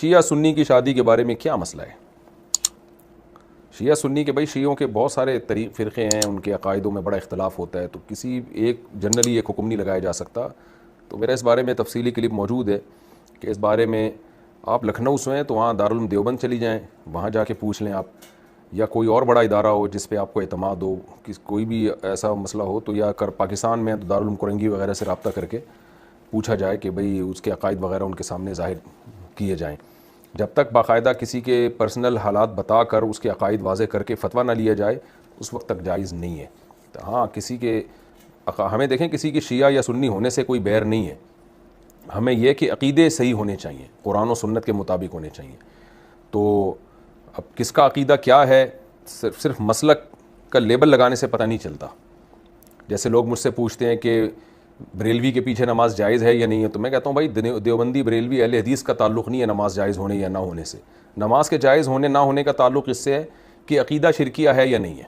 شیعہ سنی کی شادی کے بارے میں کیا مسئلہ ہے؟ شیعہ سنی کے بھائی شیعوں کے بہت سارے فرقے ہیں، ان کے عقائدوں میں بڑا اختلاف ہوتا ہے، تو کسی ایک جنرلی ایک حکم نہیں لگایا جا سکتا. تو میرا اس بارے میں تفصیلی کلپ موجود ہے کہ اس بارے میں آپ لکھنؤ سے ہیں تو وہاں دارالعلوم دیوبند چلی جائیں، وہاں جا کے پوچھ لیں آپ، یا کوئی اور بڑا ادارہ ہو جس پہ آپ کو اعتماد ہو، کوئی بھی ایسا مسئلہ ہو تو یا پاکستان میں تو دارالعلوم کرنگی وغیرہ سے رابطہ کر کے پوچھا جائے کہ بھئی اس کے عقائد وغیرہ ان کے سامنے ظاہر کیے جائیں. جب تک باقاعدہ کسی کے پرسنل حالات بتا کر اس کے عقائد واضح کر کے فتویٰ نہ لیا جائے اس وقت تک جائز نہیں ہے. ہاں کسی کے ہمیں دیکھیں کسی کے شیعہ یا سنی ہونے سے کوئی بیر نہیں ہے، ہمیں یہ کہ عقیدے صحیح ہونے چاہیے، قرآن و سنت کے مطابق ہونے چاہیے. تو اب کس کا عقیدہ کیا ہے صرف مسلک کا لیبل لگانے سے پتہ نہیں چلتا. جیسے لوگ مجھ سے پوچھتے ہیں کہ بریلوی کے پیچھے نماز جائز ہے یا نہیں ہے، تو میں کہتا ہوں بھائی دیوبندی بریلوی اہل حدیث کا تعلق نہیں ہے نماز جائز ہونے یا نہ ہونے سے. نماز کے جائز ہونے نہ ہونے کا تعلق اس سے ہے کہ عقیدہ شرکیہ ہے یا نہیں ہے.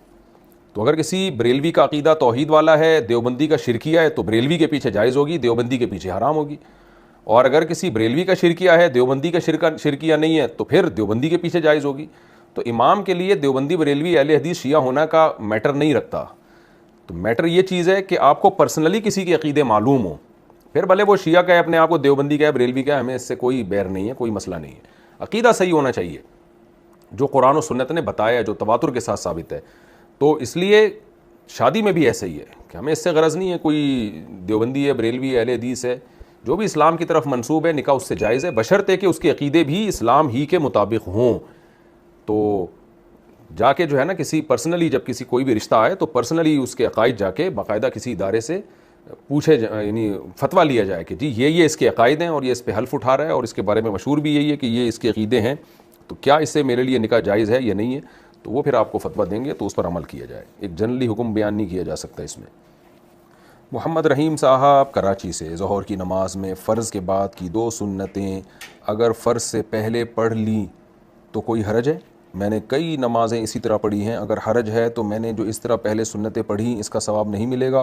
تو اگر کسی بریلوی کا عقیدہ توحید والا ہے، دیوبندی کا شرکیہ ہے، تو بریلوی کے پیچھے جائز ہوگی، دیوبندی کے پیچھے حرام ہوگی. اور اگر کسی بریلوی کا شرکیہ ہے، دیوبندی کا شرکیہ نہیں ہے، تو پھر دیوبندی کے پیچھے جائز ہوگی. تو امام کے لیے دیوبندی بریلوی اہل حدیث شیعہ ہونا کا میٹر نہیں رکھتا. تو میٹر یہ چیز ہے کہ آپ کو پرسنلی کسی کے عقیدے معلوم ہو، پھر بھلے وہ شیعہ کہے اپنے آپ کو، دیوبندی کہے، بریلوی کہے، ہمیں اس سے کوئی بیر نہیں ہے، کوئی مسئلہ نہیں ہے. عقیدہ صحیح ہونا چاہیے جو قرآن و سنت نے بتایا ہے، جو تواتر کے ساتھ ثابت ہے. تو اس لیے شادی میں بھی ایسا ہی ہے کہ ہمیں اس سے غرض نہیں ہے کوئی دیوبندی ہے، بریلوی اہل حدیث ہے، جو بھی اسلام کی طرف منسوب ہے نکاح اس سے جائز ہے، بشرطے کہ اس کے عقیدے بھی اسلام ہی کے مطابق ہوں. تو جا کے جو ہے نا کسی پرسنلی جب کسی کوئی بھی رشتہ آئے تو پرسنلی اس کے عقائد جا کے باقاعدہ کسی ادارے سے پوچھے یعنی فتویٰ لیا جائے کہ جی یہ اس کے عقائد ہیں اور یہ اس پہ حلف اٹھا رہا ہے اور اس کے بارے میں مشہور بھی یہی ہے کہ یہ اس کے عقیدے ہیں، تو کیا اس سے میرے لیے نکاح جائز ہے یا نہیں ہے. تو وہ پھر آپ کو فتویٰ دیں گے تو اس پر عمل کیا جائے. ایک جنرلی حکم بیان نہیں کیا جا سکتا اس میں. محمد رحیم صاحب کراچی سے، ظہر کی نماز میں فرض کے بعد کی 2 سنتیں اگر فرض سے پہلے پڑھ لی تو کوئی حرج ہے؟ میں نے کئی نمازیں اسی طرح پڑھی ہیں، اگر حرج ہے تو میں نے جو اس طرح پہلے سنتیں پڑھی اس کا ثواب نہیں ملے گا؟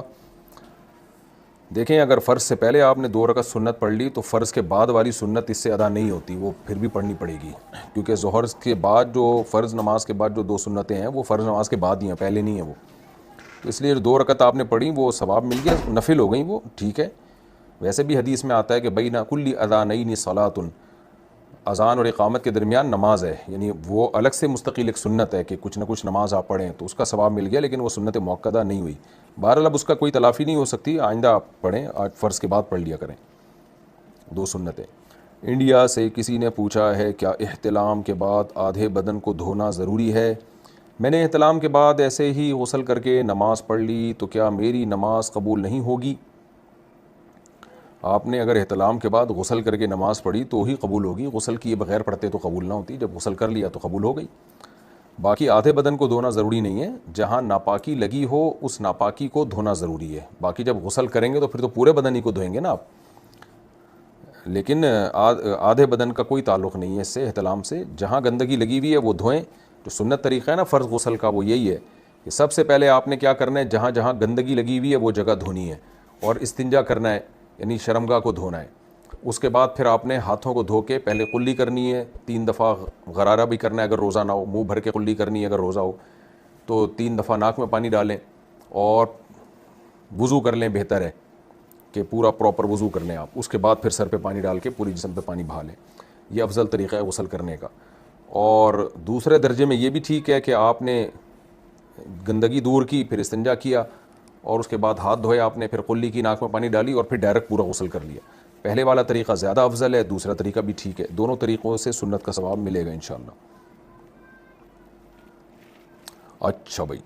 دیکھیں اگر فرض سے پہلے آپ نے 2 رکعت سنت پڑھ لی تو فرض کے بعد والی سنت اس سے ادا نہیں ہوتی، وہ پھر بھی پڑھنی پڑے گی، کیونکہ ظہر کے بعد جو فرض نماز کے بعد جو 2 سنتیں ہیں وہ فرض نماز کے بعد ہی ہیں، پہلے نہیں ہیں وہ. تو اس لیے 2 رکعت آپ نے پڑھی وہ ثواب مل گیا، نفل ہو گئیں وہ، ٹھیک ہے. ویسے بھی حدیث میں آتا ہے کہ بین کل اذانین صلاۃ، اذان اور اقامت کے درمیان نماز ہے، یعنی وہ الگ سے مستقل ایک سنت ہے کہ کچھ نہ کچھ نماز آپ پڑھیں تو اس کا ثواب مل گیا، لیکن وہ سنت موقدہ نہیں ہوئی. بہرحال اب اس کا کوئی تلافی نہیں ہو سکتی، آئندہ آپ پڑھیں، آج فرض کے بعد پڑھ لیا کریں 2 سنتیں. انڈیا سے کسی نے پوچھا ہے کیا احتلام کے بعد آدھے بدن کو دھونا ضروری ہے؟ میں نے احتلام کے بعد ایسے ہی غسل کر کے نماز پڑھ لی تو کیا میری نماز قبول نہیں ہوگی؟ آپ نے اگر احتلام کے بعد غسل کر کے نماز پڑھی تو ہی قبول ہوگی، غسل کیے بغیر پڑھتے تو قبول نہ ہوتی، جب غسل کر لیا تو قبول ہو گئی. باقی آدھے بدن کو دھونا ضروری نہیں ہے، جہاں ناپاکی لگی ہو اس ناپاکی کو دھونا ضروری ہے. باقی جب غسل کریں گے تو پھر تو پورے بدن ہی کو دھوئیں گے نا آپ، لیکن آدھے بدن کا کوئی تعلق نہیں ہے اس سے، احتلام سے. جہاں گندگی لگی ہوئی ہے وہ دھوئیں. جو سنت طریقہ ہے نا فرض غسل کا وہ یہی ہے کہ سب سے پہلے آپ نے کیا کرنا ہے، جہاں جہاں گندگی لگی ہوئی ہے وہ جگہ دھونی ہے اور استنجا کرنا ہے، یعنی شرمگاہ کو دھونا ہے. اس کے بعد پھر آپ نے ہاتھوں کو دھو کے پہلے قلی کرنی ہے، 3 دفعہ غرارہ بھی کرنا ہے اگر روزہ نہ ہو، منہ بھر کے قلی کرنی ہے اگر روزہ ہو تو 3 دفعہ ناک میں پانی ڈالیں اور وضو کر لیں، بہتر ہے کہ پورا پراپر وضو کر لیں آپ. اس کے بعد پھر سر پہ پانی ڈال کے پوری جسم پہ پانی بہا لیں، یہ افضل طریقہ ہے غسل کرنے کا. اور دوسرے درجے میں یہ بھی ٹھیک ہے کہ آپ نے گندگی دور کی، پھر استنجا کیا اور اس کے بعد ہاتھ دھوئے آپ نے، پھر قلی کی، ناک میں پانی ڈالی اور پھر ڈائریکٹ پورا غسل کر لیا. پہلے والا طریقہ زیادہ افضل ہے، دوسرا طریقہ بھی ٹھیک ہے، دونوں طریقوں سے سنت کا ثواب ملے گا انشاءاللہ. اچھا بھائی،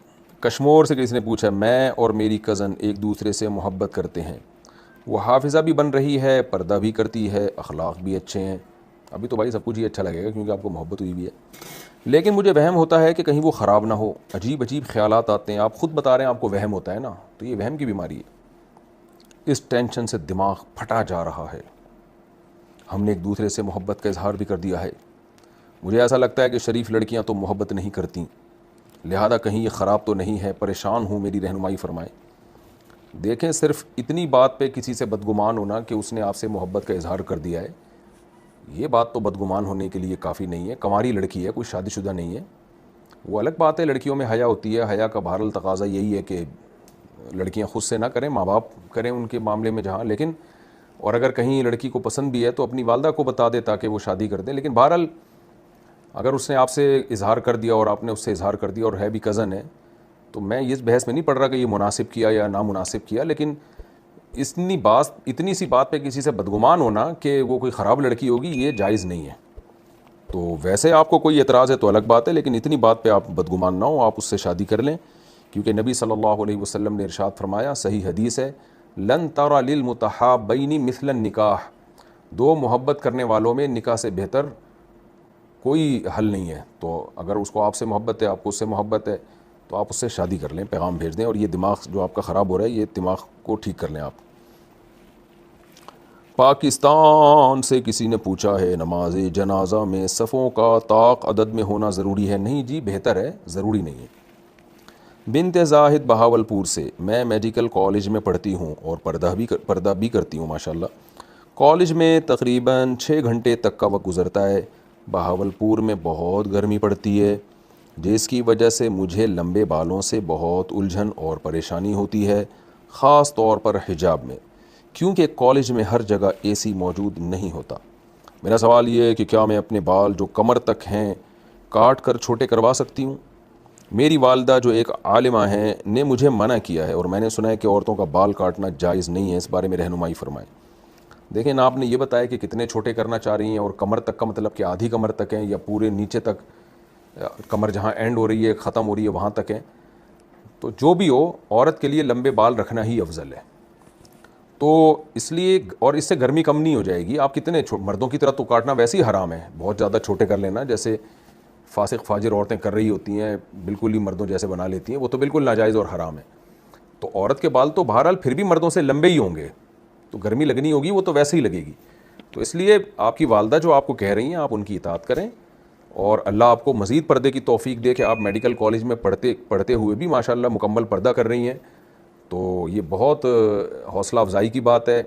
کشمور سے کسی نے پوچھا میں اور میری کزن ایک دوسرے سے محبت کرتے ہیں، وہ حافظہ بھی بن رہی ہے، پردہ بھی کرتی ہے، اخلاق بھی اچھے ہیں. ابھی تو بھائی سب کچھ ہی اچھا لگے گا کیونکہ آپ کو محبت ہوئی بھی ہے، لیکن مجھے وہم ہوتا ہے کہ کہیں وہ خراب نہ ہو، عجیب عجیب خیالات آتے ہیں. آپ خود بتا رہے ہیں آپ کو وہم ہوتا ہے نا، تو یہ وہم کی بیماری ہے. اس ٹینشن سے دماغ پھٹا جا رہا ہے. ہم نے ایک دوسرے سے محبت کا اظہار بھی کر دیا ہے. مجھے ایسا لگتا ہے کہ شریف لڑکیاں تو محبت نہیں کرتیں، لہذا کہیں یہ خراب تو نہیں ہے، پریشان ہوں، میری رہنمائی فرمائیں. دیکھیں صرف اتنی بات پہ کسی سے بدگمان ہونا کہ اس نے آپ سے محبت کا اظہار کر دیا ہے، یہ بات تو بدگمان ہونے کے لیے کافی نہیں ہے. کنواری لڑکی ہے, کوئی شادی شدہ نہیں ہے. وہ الگ بات ہے, لڑکیوں میں حیا ہوتی ہے, حیا کا بہرحال تقاضا یہی ہے کہ لڑکیاں خود سے نہ کریں, ماں باپ کریں ان کے معاملے میں جہاں. لیکن اور اگر کہیں لڑکی کو پسند بھی ہے تو اپنی والدہ کو بتا دے تاکہ وہ شادی کر دیں. لیکن بہرحال اگر اس نے آپ سے اظہار کر دیا اور آپ نے اس سے اظہار کر دیا اور ہے بھی کزن ہے, تو میں اس بحث میں نہیں پڑھ رہا کہ یہ مناسب کیا یا نامناسب کیا. لیکن اتنی سی بات پہ کسی سے بدگمان ہونا کہ وہ کوئی خراب لڑکی ہوگی, یہ جائز نہیں ہے. تو ویسے آپ کو کوئی اعتراض ہے تو الگ بات ہے, لیکن اتنی بات پہ آپ بدگمان نہ ہو, آپ اس سے شادی کر لیں. کیونکہ نبی صلی اللہ علیہ وسلم نے ارشاد فرمایا, صحیح حدیث ہے, لن تر للمتحابین مثل النکاح, دو محبت کرنے والوں میں نکاح سے بہتر کوئی حل نہیں ہے. تو اگر اس کو آپ سے محبت ہے, آپ کو اس سے محبت ہے, تو آپ اس سے شادی کر لیں, پیغام بھیج دیں. اور یہ دماغ جو آپ کا خراب ہو رہا ہے, یہ دماغ کو ٹھیک کر لیں آپ. پاکستان سے کسی نے پوچھا ہے, نماز جنازہ میں صفوں کا طاق عدد میں ہونا ضروری ہے؟ نہیں جی, بہتر ہے, ضروری نہیں ہے. بنت زاہد بہاولپور سے, میں میڈیکل کالج میں پڑھتی ہوں اور پردہ بھی کرتی ہوں ماشاءاللہ. کالج میں تقریباً 6 گھنٹے تک کا وقت گزرتا ہے. بہاولپور میں بہت گرمی پڑتی ہے, جس کی وجہ سے مجھے لمبے بالوں سے بہت الجھن اور پریشانی ہوتی ہے, خاص طور پر حجاب میں, کیونکہ کالج میں ہر جگہ اے سی موجود نہیں ہوتا. میرا سوال یہ ہے کہ کیا میں اپنے بال جو کمر تک ہیں کاٹ کر چھوٹے کروا سکتی ہوں؟ میری والدہ جو ایک عالمہ ہیں نے مجھے منع کیا ہے, اور میں نے سنا ہے کہ عورتوں کا بال کاٹنا جائز نہیں ہے, اس بارے میں رہنمائی فرمائیں. دیکھیں نا, آپ نے یہ بتایا کہ کتنے چھوٹے کرنا چاہ رہی ہیں, اور کمر تک کا مطلب کہ آدھی کمر تک ہیں یا پورے نیچے تک, کمر جہاں اینڈ ہو رہی ہے ختم ہو رہی ہے وہاں تک ہیں. تو جو بھی ہو, عورت کے لیے لمبے بال رکھنا ہی افضل ہے. تو اس لیے, اور اس سے گرمی کم نہیں ہو جائے گی. آپ کتنے مردوں کی طرح تو کاٹنا ویسے ہی حرام ہے, بہت زیادہ چھوٹے کر لینا جیسے فاسق فاجر عورتیں کر رہی ہوتی ہیں, بالکل ہی مردوں جیسے بنا لیتی ہیں, وہ تو بالکل ناجائز اور حرام ہے. تو عورت کے بال تو بہرحال پھر بھی مردوں سے لمبے ہی ہوں گے, تو گرمی لگنی ہوگی وہ تو ویسے ہی لگے گی. تو اس لیے آپ کی والدہ جو آپ کو کہہ رہی ہیں آپ ان کی اطاعت کریں, اور اللہ آپ کو مزید پردے کی توفیق دے کہ آپ میڈیکل کالج میں پڑھتے ہوئے بھی ماشاءاللہ مکمل پردہ کر رہی ہیں. تو یہ بہت حوصلہ افزائی کی بات ہے,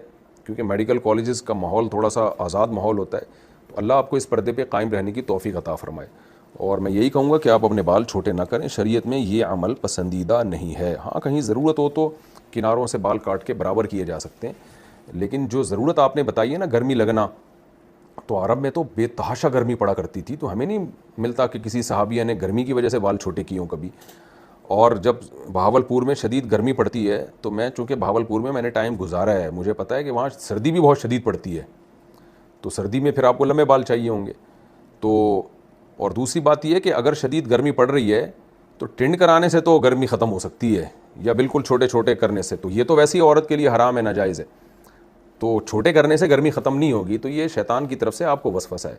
کیونکہ میڈیکل کالجز کا ماحول تھوڑا سا آزاد ماحول ہوتا ہے. تو اللہ آپ کو اس پردے پہ قائم رہنے کی توفیق عطا فرمائے. اور میں یہی کہوں گا کہ آپ اپنے بال چھوٹے نہ کریں, شریعت میں یہ عمل پسندیدہ نہیں ہے. ہاں کہیں ضرورت ہو تو کناروں سے بال کاٹ کے برابر کیے جا سکتے ہیں, لیکن جو ضرورت آپ نے بتائی ہے نا, گرمی لگنا, تو عرب میں تو بے تحاشا گرمی پڑا کرتی تھی, تو ہمیں نہیں ملتا کہ کسی صحابیہ نے گرمی کی وجہ سے بال چھوٹے کیے ہوں کبھی. اور جب بہاولپور میں شدید گرمی پڑتی ہے, تو میں چونکہ بہاولپور میں نے ٹائم گزارا ہے, مجھے پتہ ہے کہ وہاں سردی بھی بہت شدید پڑتی ہے. تو سردی میں پھر آپ کو لمبے بال چاہیے ہوں گے. تو اور دوسری بات یہ ہے کہ اگر شدید گرمی پڑ رہی ہے تو ٹنڈ کرانے سے تو گرمی ختم ہو سکتی ہے, یا بالکل چھوٹے چھوٹے کرنے سے, تو یہ تو ویسی عورت کے لیے حرام ہے, ناجائز ہے. تو چھوٹے کرنے سے گرمی ختم نہیں ہوگی, تو یہ شیطان کی طرف سے آپ کو وسوسہ ہے.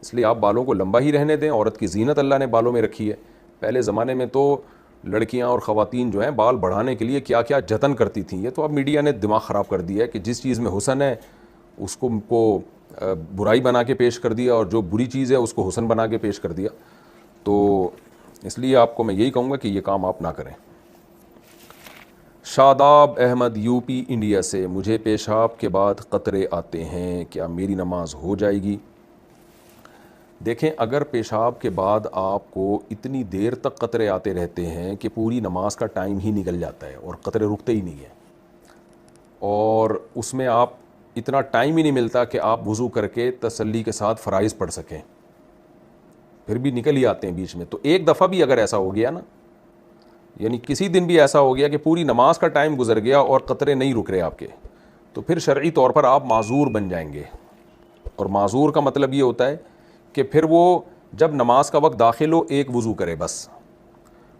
اس لیے آپ بالوں کو لمبا ہی رہنے دیں. عورت کی زینت اللہ نے بالوں میں رکھی ہے. پہلے زمانے میں تو لڑکیاں اور خواتین جو ہیں بال بڑھانے کے لیے کیا کیا جتن کرتی تھیں. یہ تو اب میڈیا نے دماغ خراب کر دیا ہے کہ جس چیز میں حسن ہے اس کو برائی بنا کے پیش کر دیا, اور جو بری چیز ہے اس کو حسن بنا کے پیش کر دیا. تو اس لیے آپ کو میں یہی کہوں گا کہ یہ کام آپ نہ کریں. شاداب احمد یو پی انڈیا سے, مجھے پیشاب کے بعد قطرے آتے ہیں, کیا میری نماز ہو جائے گی؟ دیکھیں, اگر پیشاب کے بعد آپ کو اتنی دیر تک قطرے آتے رہتے ہیں کہ پوری نماز کا ٹائم ہی نکل جاتا ہے اور قطرے رکتے ہی نہیں ہیں, اور اس میں آپ اتنا ٹائم ہی نہیں ملتا کہ آپ وضو کر کے تسلی کے ساتھ فرائض پڑھ سکیں, پھر بھی نکل ہی آتے ہیں بیچ میں, تو ایک دفعہ بھی اگر ایسا ہو گیا نا, یعنی کسی دن بھی ایسا ہو گیا کہ پوری نماز کا ٹائم گزر گیا اور قطرے نہیں رک رہے آپ کے, تو پھر شرعی طور پر آپ معذور بن جائیں گے. اور معذور کا مطلب یہ ہوتا ہے کہ پھر وہ جب نماز کا وقت داخل ہو ایک وضو کرے بس,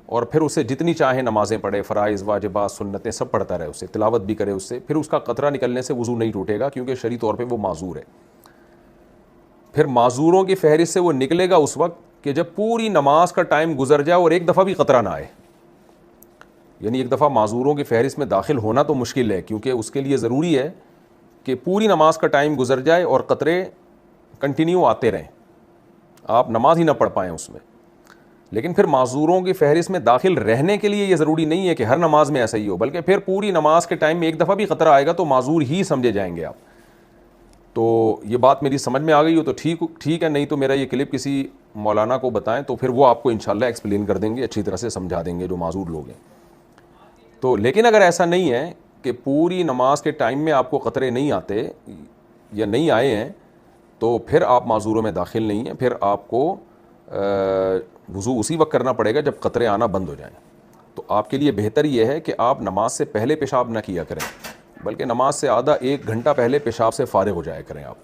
اور پھر اسے جتنی چاہیں نمازیں پڑھے, فرائض واجبات سنتیں سب پڑھتا رہے, اسے تلاوت بھی کرے اس سے, پھر اس کا قطرہ نکلنے سے وضو نہیں ٹوٹے گا, کیونکہ شرعی طور پہ وہ معذور ہے. پھر معذوروں کی فہرست سے وہ نکلے گا اس وقت کہ جب پوری نماز کا ٹائم گزر جائے اور ایک دفعہ بھی قطرہ نہ آئے. یعنی ایک دفعہ معذوروں کی فہرست میں داخل ہونا تو مشکل ہے, کیونکہ اس کے لیے ضروری ہے کہ پوری نماز کا ٹائم گزر جائے اور قطرے کنٹینیو آتے رہیں, آپ نماز ہی نہ پڑھ پائیں اس میں. لیکن پھر معذوروں کی فہرست میں داخل رہنے کے لیے یہ ضروری نہیں ہے کہ ہر نماز میں ایسا ہی ہو, بلکہ پھر پوری نماز کے ٹائم میں ایک دفعہ بھی قطرہ آئے گا تو معذور ہی سمجھے جائیں گے آپ. تو یہ بات میری سمجھ میں آ گئی ہو تو ٹھیک ہے، نہیں تو میرا یہ کلپ کسی مولانا کو بتائیں تو پھر وہ آپ کو انشاءاللہ ایکسپلین کر دیں گے، اچھی طرح سے سمجھا دیں گے جو معذور لوگ ہیں. تو لیکن اگر ایسا نہیں ہے کہ پوری نماز کے ٹائم میں آپ کو قطرے نہیں آتے یا نہیں آئے ہیں تو پھر آپ معذوروں میں داخل نہیں ہیں، پھر آپ کو وضو اسی وقت کرنا پڑے گا جب قطرے آنا بند ہو جائیں. تو آپ کے لیے بہتر یہ ہے کہ آپ نماز سے پہلے پیشاب نہ کیا کریں، بلکہ نماز سے آدھا 1 گھنٹہ پہلے پیشاب سے فارغ ہو جایا کریں. آپ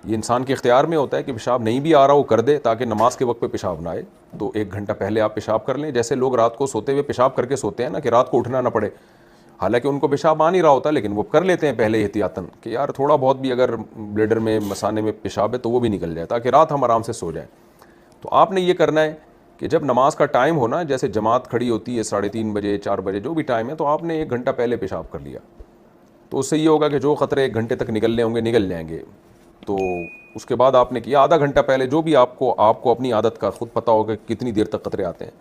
یہ انسان کے اختیار میں ہوتا ہے کہ پیشاب نہیں بھی آ رہا وہ کر دے تاکہ نماز کے وقت پہ پیشاب نہ آئے. تو 1 گھنٹہ پہلے آپ پیشاب کر لیں. جیسے لوگ رات کو سوتے ہوئے پیشاب کر کے سوتے ہیں نا کہ رات کو اٹھنا نہ پڑے، حالانکہ ان کو پیشاب آ نہیں رہا ہوتا لیکن وہ کر لیتے ہیں پہلے احتیاطاً کہ یار تھوڑا بہت بھی اگر بلیڈر میں مثانے میں پیشاب ہے تو وہ بھی نکل جائے تاکہ رات ہم آرام سے سو جائیں. تو آپ نے یہ کرنا ہے کہ جب نماز کا ٹائم ہونا، جیسے جماعت کھڑی ہوتی ہے 3:30 بجے 4 بجے جو بھی ٹائم ہے، تو آپ نے 1 گھنٹہ پہلے پیشاب کر لیا. تو اس سے یہ ہوگا کہ جو قطرے 1 گھنٹے تک نکلنے ہوں گے نکل جائیں گے. تو اس کے بعد آپ نے کیا آدھا گھنٹہ پہلے جو بھی آپ کو اپنی عادت کا خود پتہ ہوگا کتنی دیر تک قطرے آتے ہیں.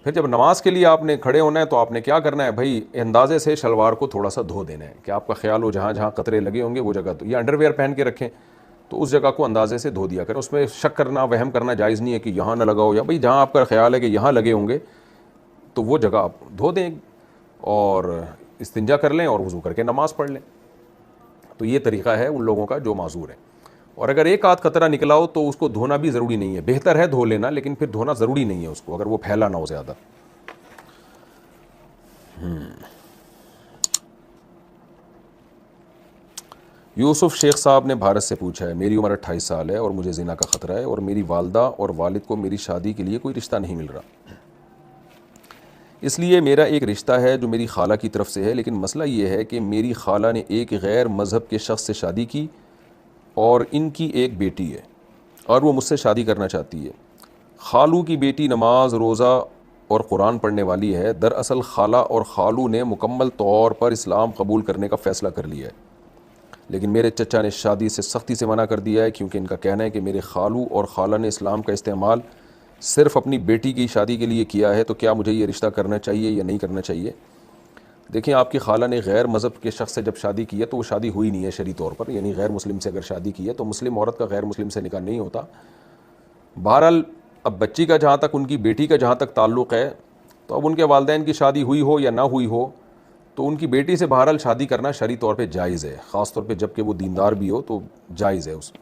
پھر جب نماز کے لیے آپ نے کھڑے ہونا ہے تو آپ نے کیا کرنا ہے بھائی، اندازے سے شلوار کو تھوڑا سا دھو دینا ہے کہ آپ کا خیال ہو جہاں جہاں قطرے لگے ہوں گے وہ جگہ، تو یا انڈر ویئر پہن کے رکھیں تو اس جگہ کو اندازے سے دھو دیا کریں. اس میں شک کرنا وہم کرنا جائز نہیں ہے کہ یہاں نہ لگا ہو، یا بھائی جہاں آپ کا خیال ہے کہ یہاں لگے ہوں گے تو وہ جگہ آپ دھو دیں اور استنجا کر لیں اور وضو کر کے نماز پڑھ لیں. تو یہ طریقہ ہے ان لوگوں کا جو معذور ہیں. اور اگر ایک آدھ قطرہ نکلا ہو تو اس کو دھونا بھی ضروری نہیں ہے، بہتر ہے دھو لینا لیکن پھر دھونا ضروری نہیں ہے اس کو اگر وہ پھیلا نہ ہو زیادہ. یوسف شیخ صاحب نے بھارت سے پوچھا ہے، میری عمر 28 سال ہے اور مجھے زنا کا خطرہ ہے اور میری والدہ اور والد کو میری شادی کے لیے کوئی رشتہ نہیں مل رہا. اس لیے میرا ایک رشتہ ہے جو میری خالہ کی طرف سے ہے، لیکن مسئلہ یہ ہے کہ میری خالہ نے ایک غیر مذہب کے شخص سے شادی کی اور ان کی ایک بیٹی ہے اور وہ مجھ سے شادی کرنا چاہتی ہے. خالو کی بیٹی نماز روزہ اور قرآن پڑھنے والی ہے. دراصل خالہ اور خالو نے مکمل طور پر اسلام قبول کرنے کا فیصلہ کر لیا ہے، لیکن میرے چچا نے شادی سے سختی سے منع کر دیا ہے کیونکہ ان کا کہنا ہے کہ میرے خالو اور خالہ نے اسلام کا استعمال صرف اپنی بیٹی کی شادی کے لیے کیا ہے. تو کیا مجھے یہ رشتہ کرنا چاہیے یا نہیں کرنا چاہیے؟ دیکھیں، آپ کی خالہ نے غیر مذہب کے شخص سے جب شادی کی ہے تو وہ شادی ہوئی نہیں ہے شرعی طور پر، یعنی غیر مسلم سے اگر شادی کی ہے تو مسلم عورت کا غیر مسلم سے نکاح نہیں ہوتا. بہرحال اب بچی کا جہاں تک، ان کی بیٹی کا جہاں تک تعلق ہے تو اب ان کے والدین کی شادی ہوئی ہو یا نہ ہوئی ہو تو ان کی بیٹی سے بہرحال شادی کرنا شرعی طور پہ جائز ہے، خاص طور پہ جب کہ وہ دیندار بھی ہو تو جائز ہے اس.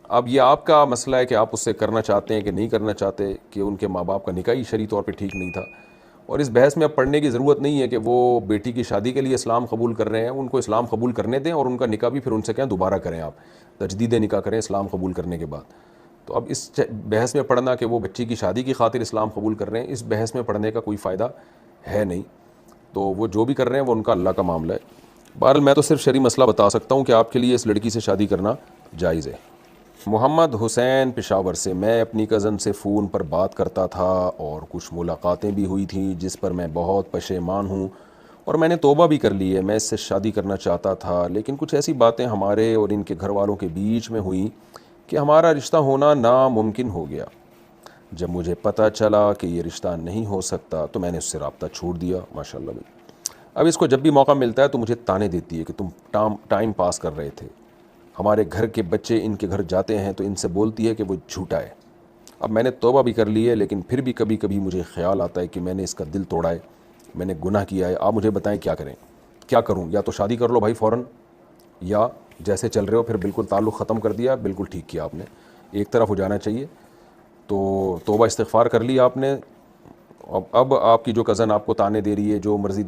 اب یہ آپ کا مسئلہ ہے کہ آپ اس سے کرنا چاہتے ہیں کہ نہیں کرنا چاہتے، کہ ان کے ماں باپ کا نکاح ہی شرعی طور پہ ٹھیک نہیں تھا. اور اس بحث میں اب پڑھنے کی ضرورت نہیں ہے کہ وہ بیٹی کی شادی کے لیے اسلام قبول کر رہے ہیں. ان کو اسلام قبول کرنے دیں اور ان کا نکاح بھی پھر ان سے کہیں دوبارہ کریں، آپ تجدید نکاح کریں اسلام قبول کرنے کے بعد. تو اب اس بحث میں پڑھنا کہ وہ بچی کی شادی کی خاطر اسلام قبول کر رہے ہیں، اس بحث میں پڑھنے کا کوئی فائدہ ہے نہیں. تو وہ جو بھی کر رہے ہیں وہ ان کا اللہ کا معاملہ ہے. بہرحال میں تو صرف شرعی مسئلہ بتا سکتا ہوں کہ آپ کے لیے اس لڑکی سے شادی کرنا جائز ہے. محمد حسین پشاور سے، میں اپنی کزن سے فون پر بات کرتا تھا اور کچھ ملاقاتیں بھی ہوئی تھیں جس پر میں بہت پشیمان ہوں اور میں نے توبہ بھی کر لی ہے. میں اس سے شادی کرنا چاہتا تھا لیکن کچھ ایسی باتیں ہمارے اور ان کے گھر والوں کے بیچ میں ہوئیں کہ ہمارا رشتہ ہونا ناممکن ہو گیا. جب مجھے پتہ چلا کہ یہ رشتہ نہیں ہو سکتا تو میں نے اس سے رابطہ چھوڑ دیا. ماشاءاللہ بھائی. اب اس کو جب بھی موقع ملتا ہے تو مجھے تانے دیتی ہے کہ تم ٹائم پاس کر رہے تھے. ہمارے گھر کے بچے ان کے گھر جاتے ہیں تو ان سے بولتی ہے کہ وہ جھوٹا ہے. اب میں نے توبہ بھی کر لی ہے لیکن پھر بھی کبھی کبھی مجھے خیال آتا ہے کہ میں نے اس کا دل توڑا ہے، میں نے گناہ کیا ہے. آپ مجھے بتائیں کیا کریں، کیا کروں؟ یا تو شادی کر لو بھائی فوراً، یا جیسے چل رہے ہو پھر بالکل تعلق ختم کر دیا. بالکل ٹھیک کیا آپ نے، ایک طرف ہو جانا چاہیے. تو توبہ استغفار کر لی آپ نے. اب آپ کی جو کزن آپ کو تانے دے رہی ہے، جو مرضی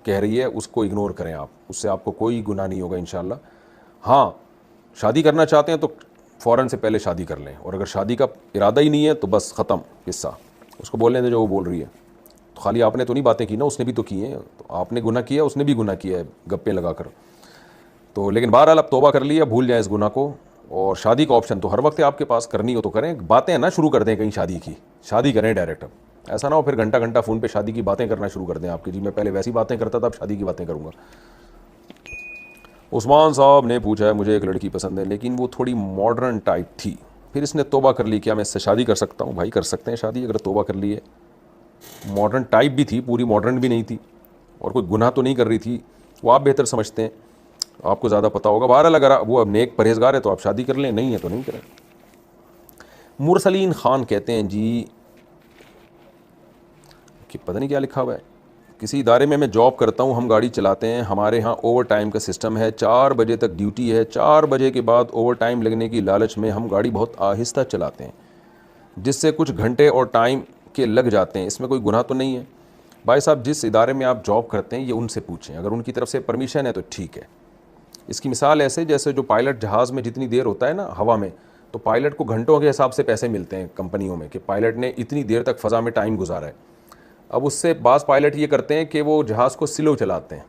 کہہ رہی ہے، اس کو اگنور کریں آپ، اس سے آپ کو کوئی گناہ نہیں ہوگا انشاءاللہ. ہاں، شادی کرنا چاہتے ہیں تو فوراً سے پہلے شادی کر لیں، اور اگر شادی کا ارادہ ہی نہیں ہے تو بس ختم قصہ. اس کو بولنے دیں جو وہ بول رہی ہے. تو خالی آپ نے تو نہیں باتیں کی نا، اس نے بھی تو کی ہیں. تو آپ نے گناہ کیا، اس نے بھی گناہ کیا ہے گپیں لگا کر. تو لیکن بہرحال اب توبہ کر لیا، بھول جائیں اس گناہ کو. اور شادی کا آپشن تو ہر وقت ہے آپ کے پاس، کرنی ہو تو کریں. باتیں نہ شروع کر دیں کہیں شادی کی، شادی کریں ڈائریکٹ. اب ایسا نہ ہو پھر گھنٹہ گھنٹہ فون پہ شادی کی باتیں کرنا شروع کر دیں آپ کی، جی میں پہلے ویسی باتیں کرتا تھا اب شادی کی باتیں کروں گا. عثمان صاحب نے پوچھا ہے، مجھے ایک لڑکی پسند ہے لیکن وہ تھوڑی ماڈرن ٹائپ تھی، پھر اس نے توبہ کر لی، کیا میں اس سے شادی کر سکتا ہوں؟ بھائی کر سکتے ہیں شادی اگر توبہ کر لی ہے. ماڈرن ٹائپ بھی تھی، پوری ماڈرن بھی نہیں تھی، اور کوئی گناہ تو نہیں کر رہی تھی، وہ آپ بہتر سمجھتے ہیں. آپ کو زیادہ پتہ ہوگا. بہرحال اگر وہ نیک پرہیزگار ہے تو آپ شادی کر لیں, نہیں ہے تو نہیں کریں. مرسلین خان کہتے ہیں جی کہ پتہ نہیں کیا لکھا ہوا ہے, کسی ادارے میں جاب کرتا ہوں, ہم گاڑی چلاتے ہیں, ہمارے ہاں اوور ٹائم کا سسٹم ہے, 4 بجے تک ڈیوٹی ہے, 4 بجے کے بعد اوور ٹائم لگنے کی لالچ میں ہم گاڑی بہت آہستہ چلاتے ہیں, جس سے کچھ گھنٹے اور ٹائم کے لگ جاتے ہیں. اس میں کوئی گناہ تو نہیں ہے؟ بھائی صاحب جس ادارے میں آپ جاب کرتے ہیں یہ ان سے پوچھیں, اگر ان کی طرف سے پرمیشن ہے تو ٹھیک ہے. اس کی مثال ایسے جیسے جو پائلٹ جہاز میں جتنی دیر ہوتا ہے نا ہوا میں, تو پائلٹ کو گھنٹوں کے حساب سے پیسے ملتے ہیں کمپنیوں میں کہ پائلٹ نے اتنی دیر تک فضا میں ٹائم گزارا ہے. اب اس سے بعض پائلٹ یہ کرتے ہیں کہ وہ جہاز کو سلو چلاتے ہیں